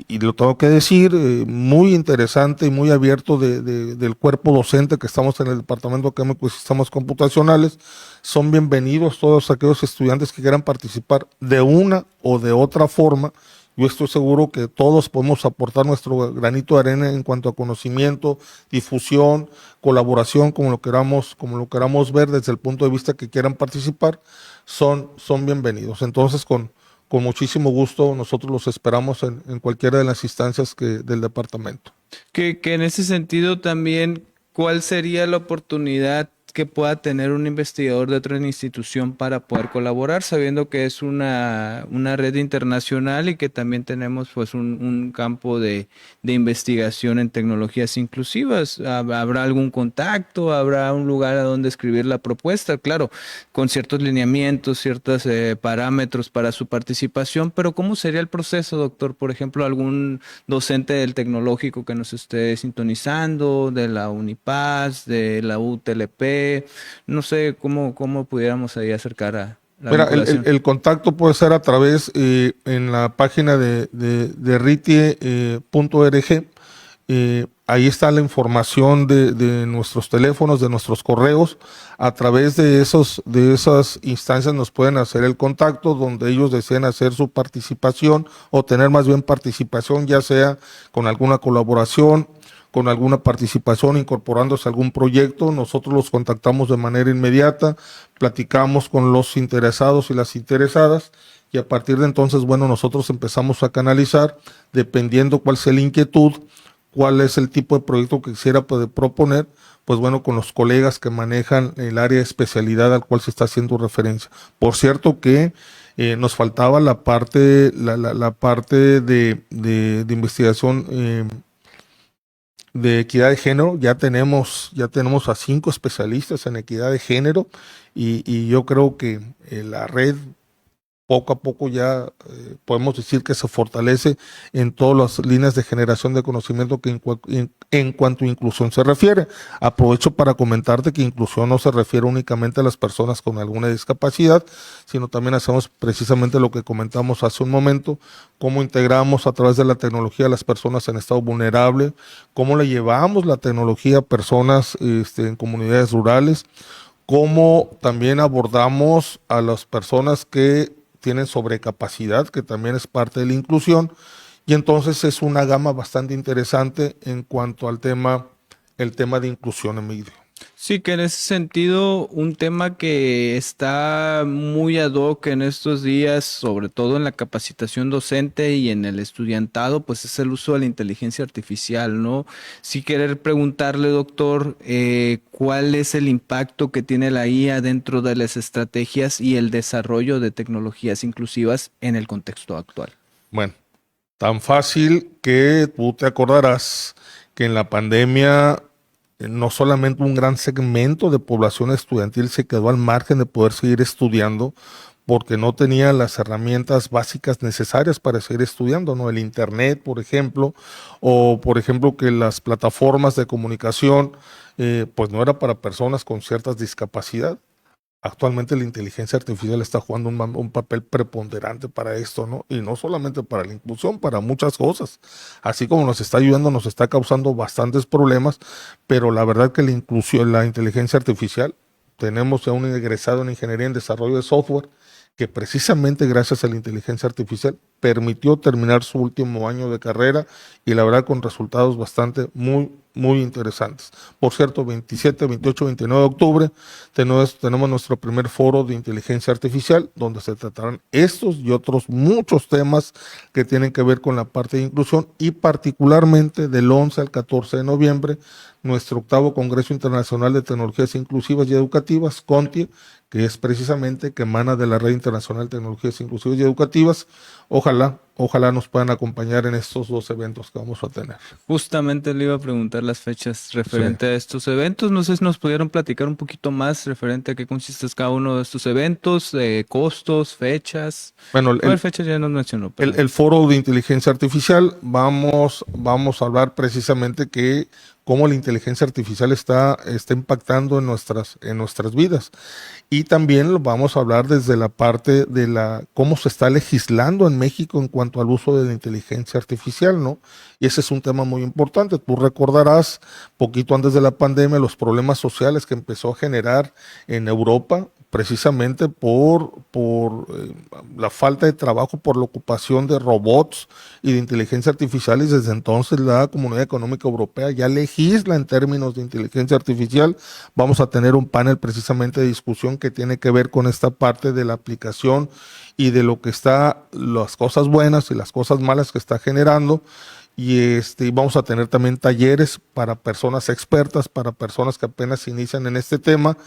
Speaker 3: y lo tengo que decir, muy interesante y muy abierto del cuerpo docente que estamos en el Departamento Académico de Sistemas Computacionales. Son bienvenidos todos aquellos estudiantes que quieran participar de una o de otra forma. Yo estoy seguro que todos podemos aportar nuestro granito de arena en cuanto a conocimiento, difusión, colaboración, como lo queramos ver desde el punto de vista que quieran participar, son bienvenidos. Entonces, con muchísimo gusto, nosotros los esperamos en cualquiera de las instancias del departamento.
Speaker 2: Que en ese sentido también, ¿cuál sería la oportunidad que pueda tener un investigador de otra institución para poder colaborar, sabiendo que es una red internacional y que también tenemos pues un campo de investigación en tecnologías inclusivas? ¿Habrá algún contacto? ¿Habrá un lugar a donde escribir la propuesta? Claro, con ciertos lineamientos, ciertos parámetros para su participación, pero ¿cómo sería el proceso, doctor? Por ejemplo, algún docente del tecnológico que nos esté sintonizando, de la Unipaz, de la UTLP, no sé cómo pudiéramos ahí acercar a la vinculación.
Speaker 3: El contacto puede ser a través en la página de ritie.org. Ahí está la información de nuestros teléfonos, de nuestros correos. A través de esas instancias nos pueden hacer el contacto donde ellos deseen hacer su participación o tener más bien participación, ya sea con alguna colaboración con alguna participación, incorporándose a algún proyecto, nosotros los contactamos de manera inmediata, platicamos con los interesados y las interesadas, y a partir de entonces, bueno, nosotros empezamos a canalizar, dependiendo cuál sea la inquietud, cuál es el tipo de proyecto que quisiera proponer, pues bueno, con los colegas que manejan el área de especialidad al cual se está haciendo referencia. Por cierto que nos faltaba la parte, la parte de investigación de equidad de género. Ya tenemos a 5 especialistas en equidad de género y yo creo que la red poco a poco ya podemos decir que se fortalece en todas las líneas de generación de conocimiento que en cuanto a inclusión se refiere. Aprovecho para comentarte que inclusión no se refiere únicamente a las personas con alguna discapacidad, sino también hacemos precisamente lo que comentamos hace un momento, cómo integramos a través de la tecnología a las personas en estado vulnerable, cómo le llevamos la tecnología a personas en comunidades rurales, cómo también abordamos a las personas que tienen sobrecapacidad, que también es parte de la inclusión, y entonces es una gama bastante interesante en cuanto al el tema de inclusión, Emilio.
Speaker 2: Sí, que en ese sentido, un tema que está muy ad hoc en estos días, sobre todo en la capacitación docente y en el estudiantado, pues es el uso de la inteligencia artificial, ¿no? Sí querer preguntarle, doctor, ¿cuál es el impacto que tiene la IA dentro de las estrategias y el desarrollo de tecnologías inclusivas en el contexto actual?
Speaker 3: Bueno, tan fácil que tú te acordarás que en la pandemia no solamente un gran segmento de población estudiantil se quedó al margen de poder seguir estudiando porque no tenía las herramientas básicas necesarias para seguir estudiando, ¿no? El internet, por ejemplo, o por ejemplo que las plataformas de comunicación, pues no era para personas con ciertas discapacidades. Actualmente la inteligencia artificial está jugando un papel preponderante para esto, ¿no? Y no solamente para la inclusión, para muchas cosas. Así como nos está ayudando, nos está causando bastantes problemas, pero la verdad que la inclusión, la inteligencia artificial, tenemos ya un egresado en ingeniería en desarrollo de software que precisamente gracias a la inteligencia artificial permitió terminar su último año de carrera y la verdad con resultados bastante muy interesantes. Por cierto, 27, 28, 29 de octubre tenemos nuestro primer foro de inteligencia artificial donde se tratarán estos y otros muchos temas que tienen que ver con la parte de inclusión y particularmente del 11 al 14 de noviembre nuestro 8º Congreso Internacional de Tecnologías Inclusivas y Educativas, CONTIE, que es precisamente que emana de la Red Internacional de Tecnologías Inclusivas y Educativas. Ojalá nos puedan acompañar en estos 2 eventos que vamos a tener.
Speaker 2: Justamente le iba a preguntar las fechas referente a estos eventos. No sé si nos pudieron platicar un poquito más referente a qué consiste cada uno de estos eventos, costos, fechas.
Speaker 3: Bueno,
Speaker 2: fechas ya nos mencionó.
Speaker 3: El foro de inteligencia artificial, vamos a hablar precisamente que cómo la inteligencia artificial está impactando en nuestras vidas. Y también lo vamos a hablar desde la parte de cómo se está legislando en México en cuanto al uso de la inteligencia artificial, ¿no? Y ese es un tema muy importante. Tú recordarás, poquito antes de la pandemia, los problemas sociales que empezó a generar en Europa, precisamente por la falta de trabajo, por la ocupación de robots y de inteligencia artificial, y desde entonces la Comunidad Económica Europea ya legisla en términos de inteligencia artificial. Vamos a tener un panel precisamente de discusión que tiene que ver con esta parte de la aplicación y de lo que las cosas buenas y las cosas malas que está generando. Y vamos a tener también talleres para personas expertas, para personas que apenas inician en este tema.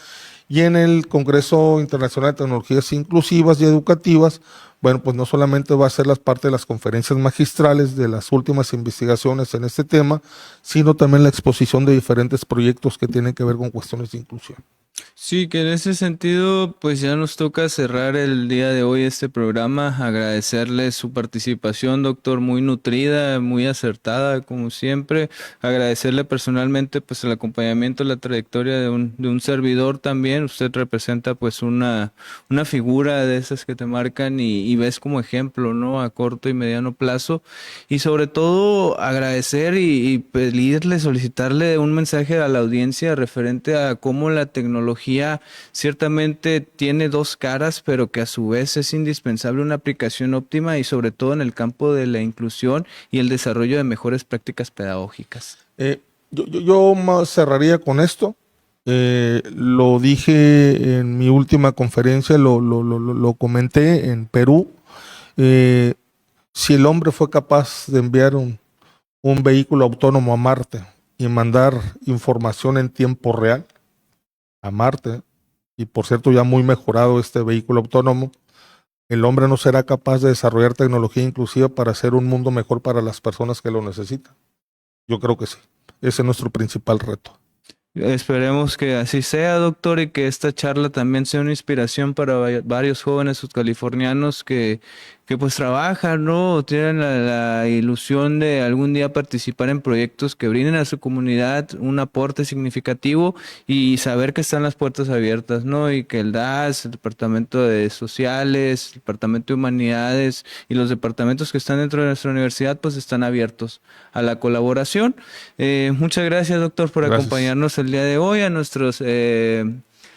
Speaker 3: Y en el Congreso Internacional de Tecnologías Inclusivas y Educativas, bueno, pues no solamente va a ser parte de las conferencias magistrales de las últimas investigaciones en este tema, sino también la exposición de diferentes proyectos que tienen que ver con cuestiones de inclusión.
Speaker 2: Sí, que en ese sentido, pues ya nos toca cerrar el día de hoy este programa. Agradecerle su participación, doctor, muy nutrida, muy acertada, como siempre. Agradecerle personalmente, pues, el acompañamiento, la trayectoria de un servidor también. Usted representa, pues, una figura de esas que te marcan y ves como ejemplo, ¿no? A corto y mediano plazo. Y sobre todo, agradecer y pedirle, solicitarle un mensaje a la audiencia referente a cómo la tecnología ciertamente tiene 2 caras, pero que a su vez es indispensable una aplicación óptima y sobre todo en el campo de la inclusión y el desarrollo de mejores prácticas pedagógicas.
Speaker 3: Yo más cerraría con esto. Lo dije en mi última conferencia, lo comenté en Perú. Si el hombre fue capaz de enviar un vehículo autónomo a Marte y mandar información en tiempo real a Marte, y por cierto ya muy mejorado este vehículo autónomo, el hombre no será capaz de desarrollar tecnología inclusiva para hacer un mundo mejor para las personas que lo necesitan. Yo creo que sí. Ese es nuestro principal reto.
Speaker 2: Esperemos que así sea, doctor, y que esta charla también sea una inspiración para varios jóvenes sudcalifornianos que pues trabajan, ¿no? Tienen la ilusión de algún día participar en proyectos que brinden a su comunidad un aporte significativo y saber que están las puertas abiertas, ¿no? Y que el DAS, el Departamento de Sociales, el Departamento de Humanidades y los departamentos que están dentro de nuestra universidad pues están abiertos a la colaboración. Muchas gracias, doctor, por
Speaker 3: Gracias.
Speaker 2: acompañarnos el día de hoy. A nuestros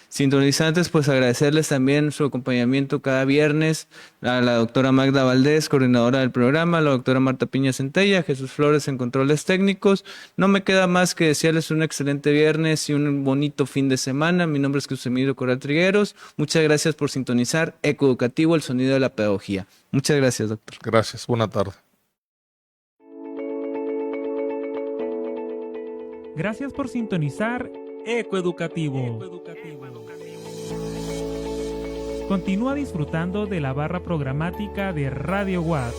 Speaker 2: sintonizantes, pues agradecerles también su acompañamiento cada viernes, a la doctora Magda Valdés, coordinadora del programa, a la doctora Marta Piña Centella, a Jesús Flores en controles técnicos. No me queda más que desearles un excelente viernes y un bonito fin de semana. Mi nombre es Jesús Emilio Corral Trigueros. Muchas gracias por sintonizar Ecoeducativo, el sonido de la pedagogía. Muchas gracias, doctor.
Speaker 3: Gracias. Buena tarde.
Speaker 1: Gracias por sintonizar Ecoeducativo. Continúa disfrutando de la barra programática de Radio Watts.